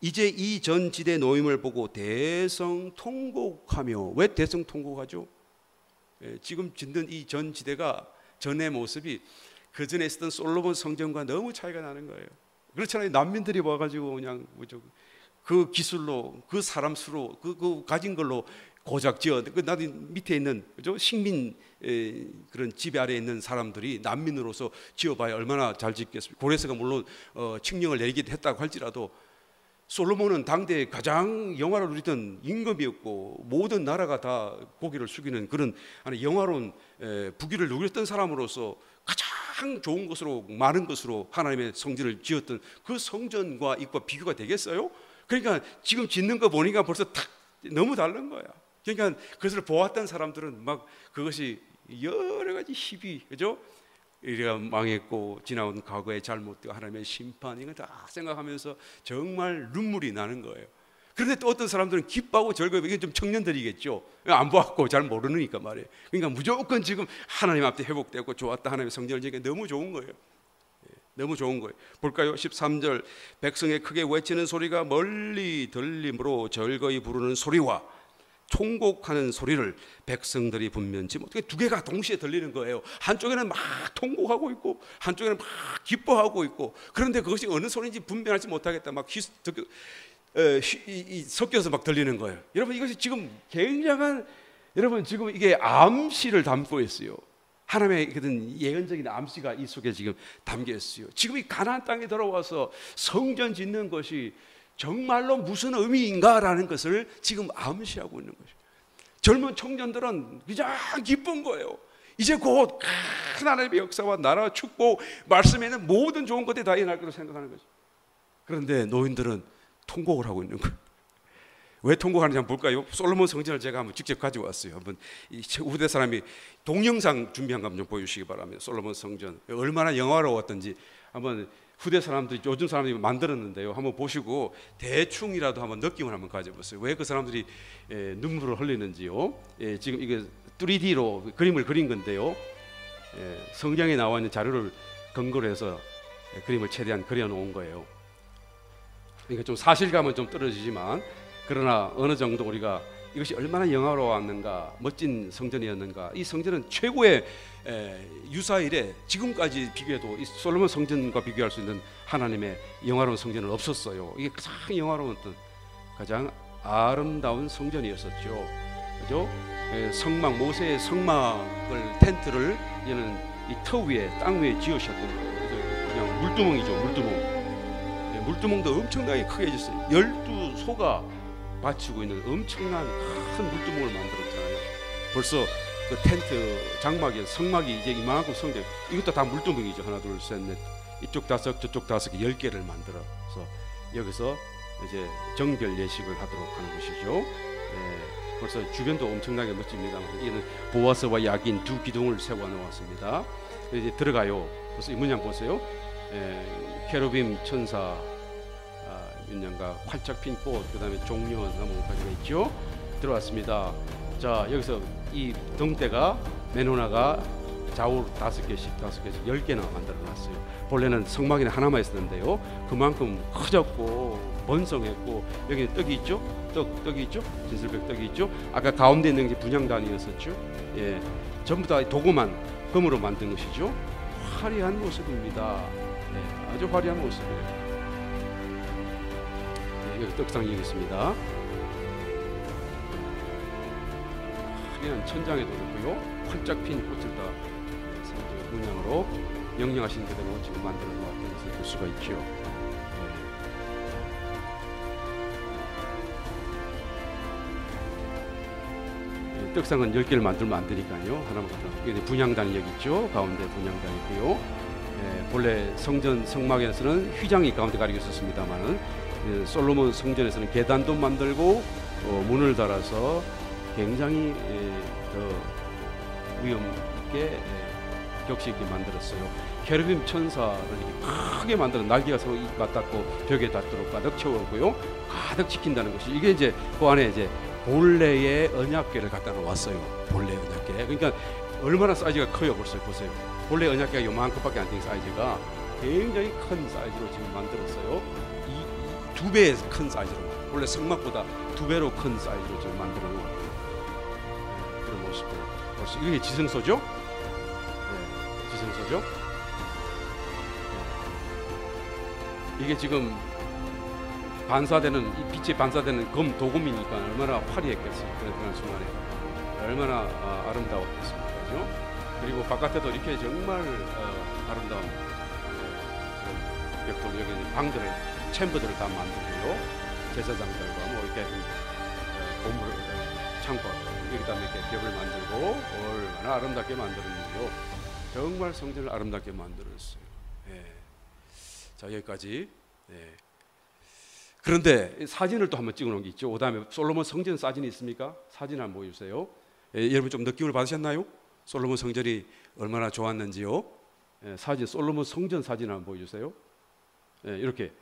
이제 이 전지대 노임을 보고 대성통곡하며. 왜 대성통곡하죠? 지금 짓는 이 전지대가 전의 모습이 그 전에 있었던 솔로몬 성전과 너무 차이가 나는 거예요. 그렇잖아요. 난민들이 와가지고 그냥 그 기술로, 그 사람 수로, 그 가진 걸로 고작 지어, 그 나도 밑에 있는, 그죠? 식민 그런 지배 아래에 있는 사람들이 난민으로서 지어봐야 얼마나 잘 짓겠습니까? 고레스가 물론 칙령을 내리기도 했다고 할지라도, 솔로몬은 당대 가장 영화를 누리던 임금이었고 모든 나라가 다 고개를 숙이는 그런 영화로운 부귀를 누렸던 사람으로서 가장 좋은 것으로, 많은 것으로 하나님의 성전을 지었던 그 성전과 이과 비교가 되겠어요? 그러니까 지금 짓는 거 보니까 벌써 탁 너무 다른 거야. 그러니까 그것을 보았던 사람들은 막 그것이 여러 가지 희비, 그죠? 이래가 망했고 지나온 과거의 잘못과 하나님의 심판, 이거 다 생각하면서 정말 눈물이 나는 거예요. 그런데 또 어떤 사람들은 기뻐하고 즐거워. 이게 좀 청년들이겠죠. 안 보았고 잘 모르니까 말이에요. 그러니까 무조건 지금 하나님 앞에 회복되고 좋았다, 하나님의 성전을 지니까 너무 좋은 거예요. 너무 좋은 거예요. 볼까요? 13절 백성의 크게 외치는 소리가 멀리 들림으로 즐거이 부르는 소리와 통곡하는 소리를 백성들이 분면치 못하게, 두 개가 동시에 들리는 거예요. 한쪽에는 막 통곡하고 있고 한쪽에는 막 기뻐하고 있고, 그런데 그것이 어느 소리인지 분辨하지 못하겠다, 막 섞여서 막 들리는 거예요. 여러분, 이것이 지금 굉장한, 여러분 지금 이게 암시를 담고 있어요. 하나님의 그런 예언적인 암시가 이 속에 지금 담겨 있어요. 지금 이 가나안 땅에 들어와서 성전 짓는 것이 정말로 무슨 의미인가라는 것을 지금 암시하고 있는 것이죠. 젊은 청년들은 그냥 기쁜 거예요. 이제 곧 하나님의 역사와 나라 축복, 말씀에는 모든 좋은 것들이 다 일어날 거라고 생각하는 거죠. 그런데 노인들은 통곡을 하고 있는 거예요. 왜 통곡하는지 한번 볼까요? 솔로몬 성전을 제가 한번 직접 가지고 왔어요. 한번 이 후대 사람이 동영상 준비한 거 좀 보여주시기 바랍니다. 솔로몬 성전 얼마나 영화로웠던지 한번 후대 사람들이, 요즘 사람들이 만들었는데요, 한번 보시고 대충이라도 한번 느낌을 한번 가져보세요. 왜 그 사람들이 눈물을 흘리는지요. 지금 이게 3D로 그림을 그린 건데요, 성경에 나와 있는 자료를 근거로 해서 그림을 최대한 그려놓은 거예요. 그러니까 좀 사실감은 좀 떨어지지만, 그러나 어느 정도 우리가 이것이 얼마나 영화로웠는가, 멋진 성전이었는가. 이 성전은 최고의 유사 이래 지금까지 비교해도 이 솔로몬 성전과 비교할 수 있는 하나님의 영화로운 성전은 없었어요. 이게 가장 영화로웠던, 가장 아름다운 성전이었었죠. 그죠? 성막, 모세의 성막을, 텐트를 이제는 이 터 위에, 땅 위에 지으셨던 거예요. 그래서 그냥 물두멍이죠, 물두멍. 물두멍도 엄청나게 크게 해줬어요. 12소가 받치고 있는 엄청난 큰 물두멍을 만들었잖아요. 벌써 그 텐트 장막에, 성막이 이제 이만큼 성전, 이것도 다 물두멍이죠. 하나 둘 셋 넷, 이쪽 5, 저쪽 5개, 10개를 만들어서 여기서 이제 정결 예식을 하도록 하는 것이죠. 벌써 주변도 엄청나게 멋집니다. 이는 보아스와 야긴 두 기둥을 세워 놓았습니다. 이제 들어가요. 벌써 이 문양 보세요. 케루빔 천사 문양과 활짝 핀 꽃, 그다음에 종려 나무가 있죠. 들어왔습니다. 자, 여기서 이 등대가 메노나가 좌우로 5개씩 10개나 만들어놨어요. 본래는 성막에는 하나만 있었는데요. 그만큼 커졌고 번성했고, 여기는 떡이 있죠. 떡이 있죠. 진설백 떡이 있죠. 아까 가운데 있는 게 분향단이었었죠. 예, 전부 다 도구만 금으로 만든 것이죠. 화려한 모습입니다. 예, 아주 화려한 모습이에요. 예, 여기 떡상이 여기 있습니다. 화려한 천장에도 그렇고요. 활짝 핀 꽃을 다 문양으로 명령하신 그대로 지금 만들어 놓았다는 것을 볼 수가 있죠. 떡상은 10개를 만들면 안 되니까요. 하나만 가져가고. 분향단이 여기 있죠. 가운데 분향단이 있고요. 본래 성전 성막에서는 휘장이 가운데 가리고 있었습니다만은 솔로몬 성전에서는 계단도 만들고 문을 달아서 굉장히 더 위험 있게 격식 있게 만들었어요. 케루빔 천사를 이렇게 크게 만들어 날개가 서로 맞닿고 벽에 닿도록 가득 채우고요. 가득 지킨다는 것이, 이게 이제 그 안에 이제 본래의 언약궤를 갖다 놓았어요. 본래 언약궤. 그러니까 얼마나 사이즈가 커요. 벌써 보세요. 본래 언약궤가 요만큼밖에 안 된 사이즈가 굉장히 큰 사이즈로 지금 만들었어요. 이 2배의 큰 사이즈로, 원래 성막보다 2배로 큰 사이즈로 지금 만들어 놓은 그런 모습을 벌써. 이게 지성소죠. 지성소죠. 이게 지금 반사되는, 이 빛이 반사되는 금 도금이니까 얼마나 화려했겠어요. 그런 순간에 얼마나 아름다웠겠습니까, 그죠? 그리고 바깥에도 이렇게 정말 아름다운 벽돌, 여기 방들을, 챔버들을 다 만들고요. 제사장들과 뭐 이렇게 보물 창고, 여기다 이렇게 벽을 만들고 얼마나 아름답게 만들었는지요. 정말 성전을 아름답게 만들었어요. 예. 자, 여기까지. 예. 그런데 사진을 또 한번 찍어 놓은 게 있죠. 그다음에 솔로몬 성전 사진이 있습니까? 사진 한번 보여주세요. 예, 여러분 좀 느낌을 받으셨나요? 솔로몬 성전이 얼마나 좋았는지요. 예, 사진, 솔로몬 성전 사진 한번 보여주세요. 예, 이렇게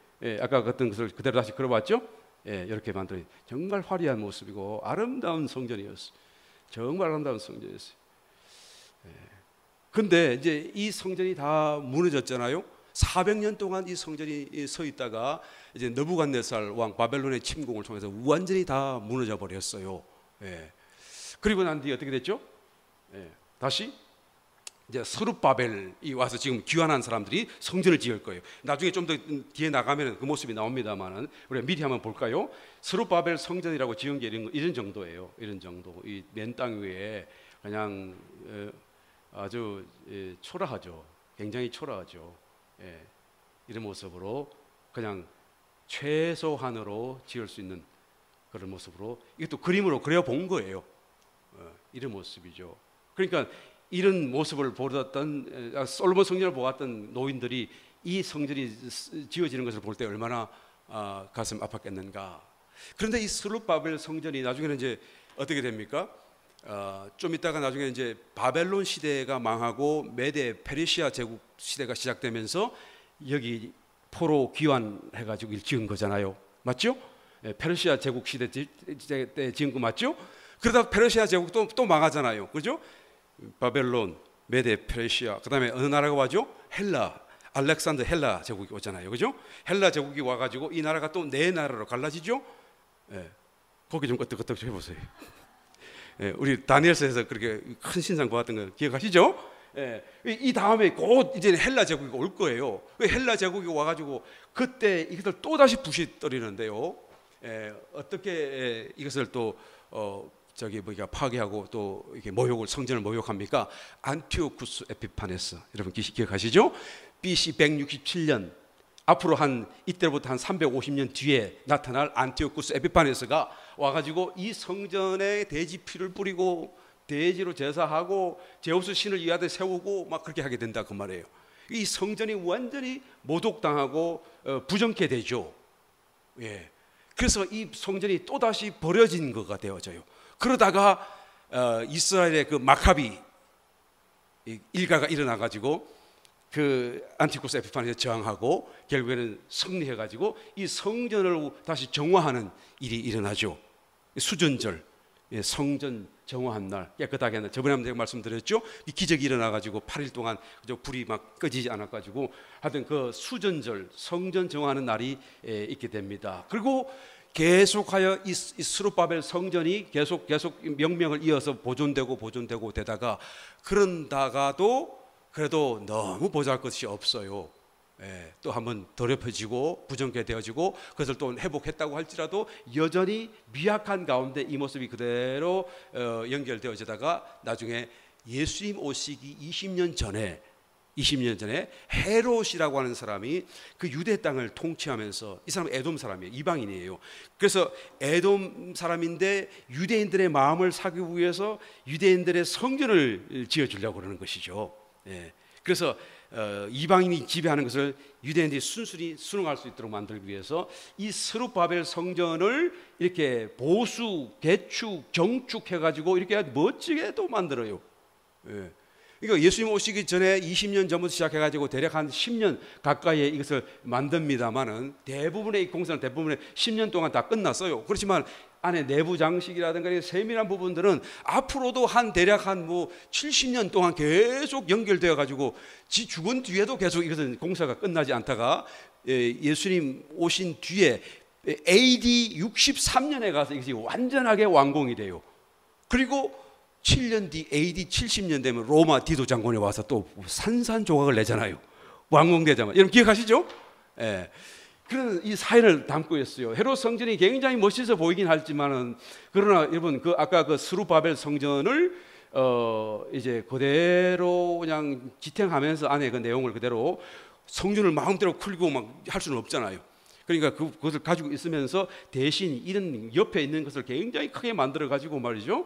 아까 같은 것을 그대로 다시 그려봤죠. 예, 이렇게 만들어 정말 화려한 모습이고 아름다운 성전이었어요. 정말 아름다운 성전이었어요. 예. 근데 이제 이 성전이 다 무너졌잖아요. 400년 동안 이 성전이 서 있다가 이제 느부갓네살 왕 바벨론의 침공을 통해서 완전히 다 무너져 버렸어요. 예. 그리고 난 뒤에 어떻게 됐죠? 예. 다시 이제 스룹바벨이 와서 지금 귀환한 사람들이 성전을 지을 거예요. 나중에 좀 더 뒤에 나가면 그 모습이 나옵니다만은 우리가 미리 한번 볼까요? 스룹바벨 성전이라고 지은 게 이런 정도예요. 이런 정도. 이 맨 땅 위에 그냥 아주 초라하죠. 굉장히 초라하죠. 예, 이런 모습으로 그냥 최소한으로 지을 수 있는 그런 모습으로, 이것도 그림으로 그려본 거예요. 이런 모습이죠. 그러니까 이런 모습을 보았던 솔로몬 성전을 보았던 노인들이 이 성전이 지어지는 것을 볼 때 얼마나 가슴 아팠겠는가. 그런데 이 스룹바벨 성전이 나중에는 이제 어떻게 됩니까? 좀 있다가 나중에 이제 바벨론 시대가 망하고 메데 페르시아 제국 시대가 시작되면서 여기 포로 귀환해가지고 지은 거잖아요. 맞죠? 페르시아 제국 시대 때 지은 거 맞죠? 그러다 페르시아 제국도 또 망하잖아요. 그죠? 바벨론, 메데 페르시아, 그 다음에 어느 나라가 와죠? 헬라, 알렉산더 헬라 제국이 오잖아요. 그죠? 헬라 제국이 와가지고 이 나라가 또 네 나라로 갈라지죠? 예, 거기 좀 끄떡끄떡 해보세요. 예, 우리 다니엘서에서 그렇게 큰 신상 보았던 거 기억하시죠? 예, 이 다음에 곧 이제 헬라 제국이 올 거예요. 헬라 제국이 와가지고 그때 이것을 또 다시 부싯돌이는데요. 어떻게 이것을 또 파괴하고 또 이렇게 모욕을, 성전을 모욕합니까? 안티오쿠스 에피파네스, 여러분 기억하시죠? BC 167년, 앞으로 이때부터 한 350년 뒤에 나타날 안티오쿠스 에피파네스가 와가지고 이 성전에 돼지 피를 뿌리고 돼지로 제사하고 제우스 신을 이 아들 세우고 막 그렇게 하게 된다 그 말이에요. 이 성전이 완전히 모독당하고 부정케 되죠. 예. 그래서 이 성전이 또 다시 버려진 거가 되어져요. 그러다가 이스라엘의 그 마카비 일가가 일어나 가지고 그 안티오쿠스 에피파니에 저항하고 결국에는 승리해 가지고 이 성전을 다시 정화하는 일이 일어나죠. 수전절, 성전 정화한 날, 깨끗하게 하는 날. 저번에 한번 말씀드렸죠. 이 기적이 일어나 가지고 8일 동안 불이 막 꺼지지 않아 가지고 하여튼 그 수전절, 성전 정화하는 날이 있게 됩니다. 그리고 계속하여 이 스룹바벨 성전이 계속 명명을 이어서 보존되고 되다가, 그런다가도 그래도 너무 보잘것이 없어요. 또 한번 더럽혀지고 부정케 되어지고 그것을 또 회복했다고 할지라도 여전히 미약한 가운데 이 모습이 그대로 연결되어지다가 나중에 예수님 오시기 20년 전에 헤롯이라고 하는 사람이 그 유대 땅을 통치하면서, 이 사람은 에돔 사람이에요. 이방인이에요. 그래서 에돔 사람인데 유대인들의 마음을 사기 위해서 유대인들의 성전을 지어주려고 그러는 것이죠. 그래서 이방인이 지배하는 것을 유대인들이 순순히 순응할 수 있도록 만들기 위해서 이 스룹바벨 성전을 이렇게 보수, 개축, 정축해가지고 이렇게 멋지게 또 만들어요. 그러니까 예수님 오시기 전에 20년 전부터 시작해가지고 대략 한 10년 가까이에 이것을 만듭니다만은 대부분의 공사는 10년 동안 다 끝났어요. 그렇지만 안에 내부 장식이라든가 세밀한 부분들은 앞으로도 대략 한 70년 동안 계속 연결되어 가지고 지 죽은 뒤에도 계속 이것은 공사가 끝나지 않다가 예수님 오신 뒤에 AD 63년에 가서 이것이 완전하게 완공이 돼요. 그리고 7년 뒤 AD 70년 되면 로마 디도 장군이 와서 또 산산조각을 내잖아요. 완공되자마자. 여러분 기억하시죠? 그런 이 사연을 담고 있어요. 헤롯 성전이 굉장히 멋있어 보이긴 하지만은, 그러나 여러분 아까 그 스룹바벨 성전을 이제 그대로 그냥 지탱하면서 안에 그 내용을 그대로 성전을 마음대로 풀고 막 할 수는 없잖아요. 그러니까 그것을 가지고 있으면서 대신 이런 옆에 있는 것을 굉장히 크게 만들어 가지고 말이죠.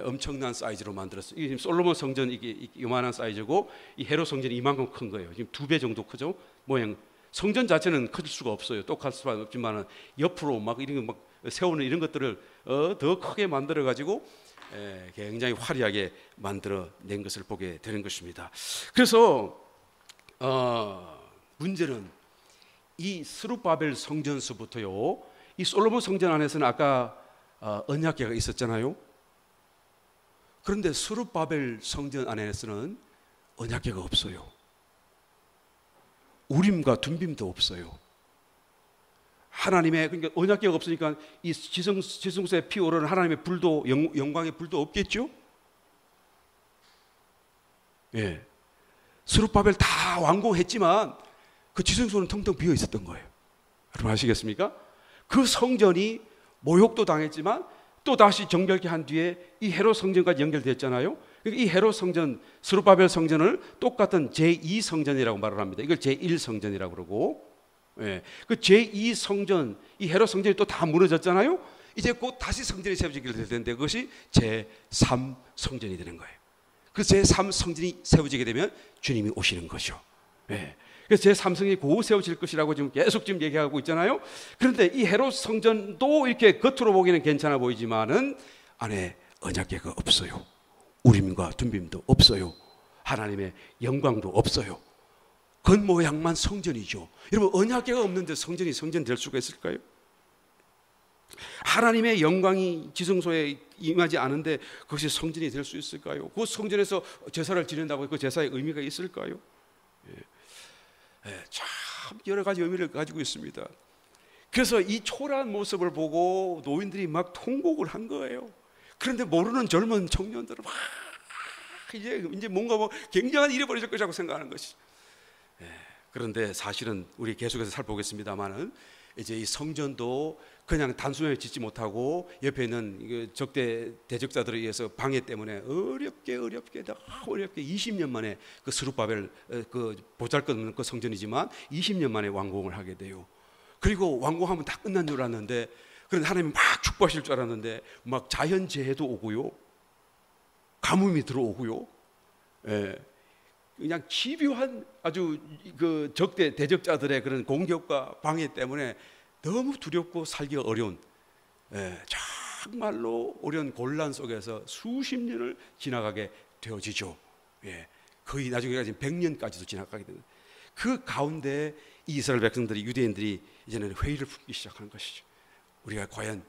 엄청난 사이즈로 만들었어요. 이게 지금 솔로몬 성전 이게 이만한 사이즈고, 이 헤롯 성전이 이만큼 큰 거예요. 지금 2배 정도 크죠. 모양. 성전 자체는 클 수가 없어요. 똑같을 수는 없지만 옆으로 막 이런 거 막 세우는 이런 것들을 더 크게 만들어 가지고 굉장히 화려하게 만들어낸 것을 보게 되는 것입니다. 그래서 문제는 이 스룹바벨 성전서부터요, 이 솔로몬 성전 안에서는 아까 언약궤가 있었잖아요. 그런데 스룹바벨 성전 안에서는 언약궤가 없어요. 우림과 둠빔도 없어요. 하나님의, 그러니까 언약궤가 없으니까 이 지성소에 피어오르는 하나님의 불도, 영광의 불도 없겠죠. 스룹바벨 다 완공했지만 그 지성소는 텅텅 비어 있었던 거예요. 여러분 아시겠습니까? 그 성전이 모욕도 당했지만 또 다시 정결케 한 뒤에 이 헤롯 성전까지 연결됐잖아요. 이 헤롯 성전, 스룹바벨 성전을 똑같은 제2성전이라고 말을 합니다. 이걸 제1성전이라고 그러고, 그 제2성전, 이 헤롯 성전이 또 다 무너졌잖아요. 이제 곧 다시 성전이 세워지게 될 텐데 그것이 제3성전이 되는 거예요. 그 제3성전이 세워지게 되면 주님이 오시는 거죠. 그래서 제3성전이 곧 세워질 것이라고 지금 계속 얘기하고 있잖아요. 그런데 이 헤롯 성전도 이렇게 겉으로 보기는 괜찮아 보이지만은 안에 언약궤가 없어요. 우림과 둠빔도 없어요. 하나님의 영광도 없어요. 겉모양만 성전이죠. 여러분 언약궤가 없는데 성전이 성전 될 수가 있을까요? 하나님의 영광이 지성소에 임하지 않은데 그것이 성전이 될 수 있을까요? 그 성전에서 제사를 지낸다고 그 제사의 의미가 있을까요? 참 여러 가지 의미를 가지고 있습니다. 그래서 이 초라한 모습을 보고 노인들이 막 통곡을 한 거예요. 그런데 모르는 젊은 청년들은 막 이제 뭔가 굉장한 일이 벌어질 것이라고 생각하는 것이. 그런데 사실은 우리 계속해서 살펴보겠습니다만은 이제 이 성전도 그냥 단순하게 짓지 못하고 옆에 있는 적대 대적자들에 의해서 방해 때문에 어렵게 20년 만에 그 스룹바벨 그 보잘것없는 그 성전이지만 20년 만에 완공을 하게 돼요. 그리고 완공하면 다 끝난 줄 알았는데, 그런데 하나님이 막 축복하실 줄 알았는데 막 자연재해도 오고요, 가뭄이 들어오고요, 그냥 집요한 아주 그 적대 대적자들의 그런 공격과 방해 때문에 너무 두렵고 살기가 어려운 정말로 어려운 곤란 속에서 수십 년을 지나가게 되어지죠. 예, 거의 나중에까지 100년까지도 지나가게 됩니다. 그 가운데 이스라엘 백성들이, 유대인들이 이제는 회의를 품기 시작하는 것이죠. 우리가 과연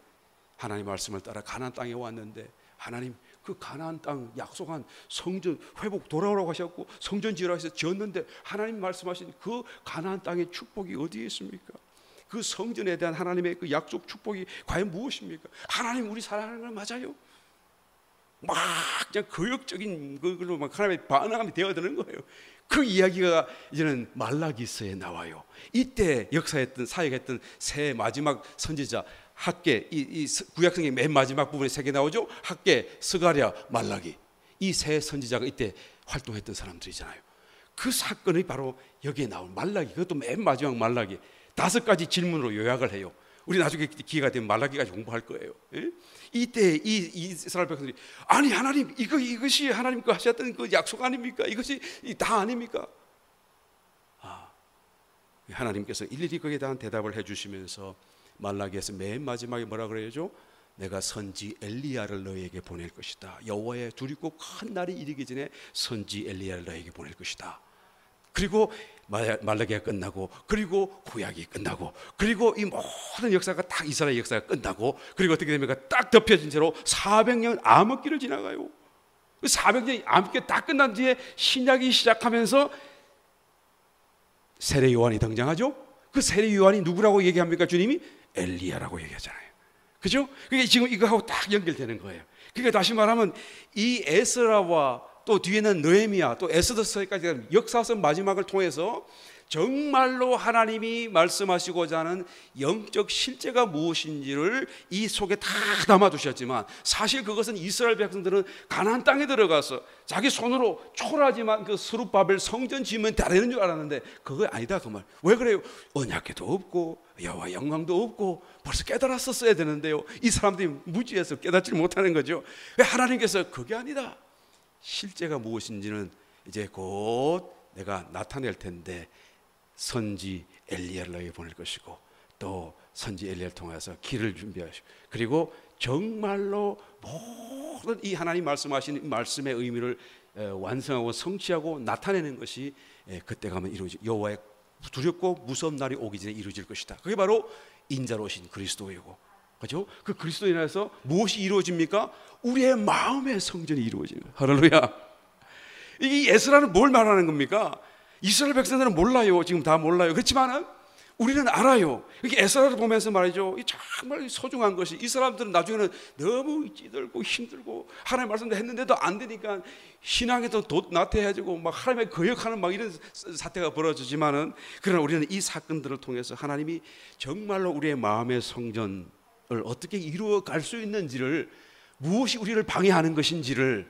하나님 말씀을 따라 가나안 땅에 왔는데 하나님 그 가나안 땅 약속한 성전 회복 돌아오라고 하셨고 성전 지으라고 해서 지었는데 하나님 말씀하신 그 가나안 땅의 축복이 어디에 있습니까? 그 성전에 대한 하나님의 그 약속 축복이 과연 무엇입니까? 하나님 우리 사랑하는 걸 맞아요? 막 그냥 거역적인 그걸로 막 하나님의 반항함이 되어드는 거예요. 그 이야기가 이제는 말라기서에 나와요. 이때 역사했던 사역했던 세 마지막 선지자 학개, 이 구약성의 맨 마지막 부분에 세 개 나오죠. 학개, 스가랴, 말라기. 이 세 선지자가 이때 활동했던 사람들이잖아요. 그 사건이 바로 여기에 나온 말라기. 그것도 맨 마지막 말라기. 5가지 질문으로 요약을 해요. 우리 나중에 기회가 되면 말라기까지 공부할 거예요. 예? 이때 이 이스라엘 백성들이 아니 하나님 이것이 하나님과 하셨던 그 약속 아닙니까? 이것이 다 아닙니까? 하나님께서 일일이 거기에 대한 대답을 해주시면서 말라기에서 맨 마지막에 뭐라 그래야죠? 내가 선지 엘리야를 너에게 보낼 것이다. 여호와의 두렵고 큰 날이 이르기 전에 선지 엘리야를 너에게 보낼 것이다. 그리고 말라기가 끝나고 그리고 구약이 끝나고 그리고 이 모든 역사가 딱 이스라엘 역사가 끝나고 그리고 어떻게 됩니까? 딱 덮여진 채로 400년 암흑기를 지나가요. 400년이 암흑기가 딱 끝난 뒤에 신약이 시작하면서 세례 요한이 등장하죠. 그 세례 요한이 누구라고 얘기합니까? 주님이 엘리야라고 얘기하잖아요. 그죠? 그게 지금 이거하고 딱 연결되는 거예요. 그러니까 다시 말하면 이 에스라와 또 뒤에는 느헤미야 또 에스더서까지 역사서 마지막을 통해서 정말로 하나님이 말씀하시고자 하는 영적 실제가 무엇인지를 이 속에 다 담아두셨지만 사실 그것은 이스라엘 백성들은 가나안 땅에 들어가서 자기 손으로 초라하지만 그 스룹바벨 성전 지으면 다 되는 줄 알았는데 그거 아니다 그 말. 왜 그래요? 언약궤도 없고 여호와 영광도 없고 벌써 깨달았었어야 되는데요. 이 사람들이 무지해서 깨닫지 못하는 거죠. 하나님께서 그게 아니다. 실제가 무엇인지는 이제 곧 내가 나타낼 텐데 선지 엘리야를 너에게 보낼 것이고 또 선지 엘리야를 통해서 길을 준비하시고 그리고 정말로 모든 이 하나님 말씀하신 말씀의 의미를 완성하고 성취하고 나타내는 것이 그때 가면 이루어질 여호와의 두렵고 무서운 날이 오기 전에 이루어질 것이다. 그게 바로 인자로 오신 그리스도이고 그렇죠? 그 그리스도에 인해서 무엇이 이루어집니까? 우리의 마음의 성전이 이루어지는 거예요. 할렐루야. 이 에스라는 뭘 말하는 겁니까? 이스라엘 백성들은 몰라요. 지금 다 몰라요. 그렇지만은 우리는 알아요. 이게 에스라를 보면서 말이죠. 정말 소중한 것이 이 사람들은 나중에는 너무 찌들고 힘들고 하나님 말씀도 했는데도 안 되니까 신앙에도 나태해지고 막 하나님의 거역하는 막 이런 사태가 벌어지지만은 그러나 우리는 이 사건들을 통해서 하나님이 정말로 우리의 마음의 성전을 어떻게 이루어갈 수 있는지를 무엇이 우리를 방해하는 것인지를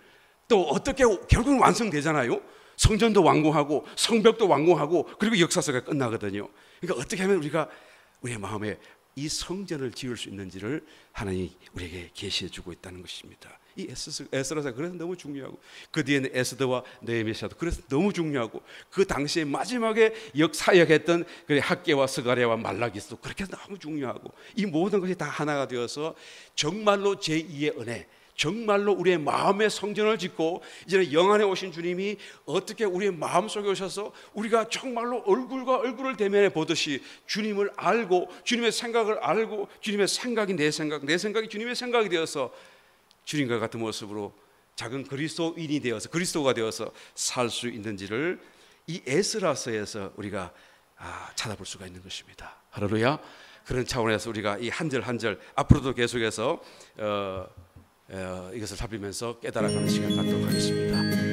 또 어떻게 결국은 완성되잖아요. 성전도 완공하고 성벽도 완공하고 그리고 역사서가 끝나거든요. 그러니까 어떻게 하면 우리가 우리의 마음에 이 성전을 지을 수 있는지를 하나님이 우리에게 계시해 주고 있다는 것입니다. 이 에스라가 그래서 너무 중요하고 그 뒤에는 에스더와 느헤미야도 그래서 너무 중요하고 그 당시에 마지막에 사역했던 학개와 스가랴와 말라기스도 그렇게 너무 중요하고 이 모든 것이 다 하나가 되어서 정말로 제2의 은혜 정말로 우리의 마음의 성전을 짓고 이제는 영안에 오신 주님이 어떻게 우리의 마음속에 오셔서 우리가 정말로 얼굴과 얼굴을 대면해 보듯이 주님을 알고 주님의 생각을 알고 주님의 생각이 내 생각이 주님의 생각이 되어서 주님과 같은 모습으로 작은 그리스도인이 되어서 그리스도가 되어서 살 수 있는지를 이 에스라서에서 우리가 찾아볼 수가 있는 것입니다. 할렐루야. 그런 차원에서 우리가 이 한 절 한 절 앞으로도 계속해서 이것을 살피면서 깨달아가는 시간 갖도록 하겠습니다.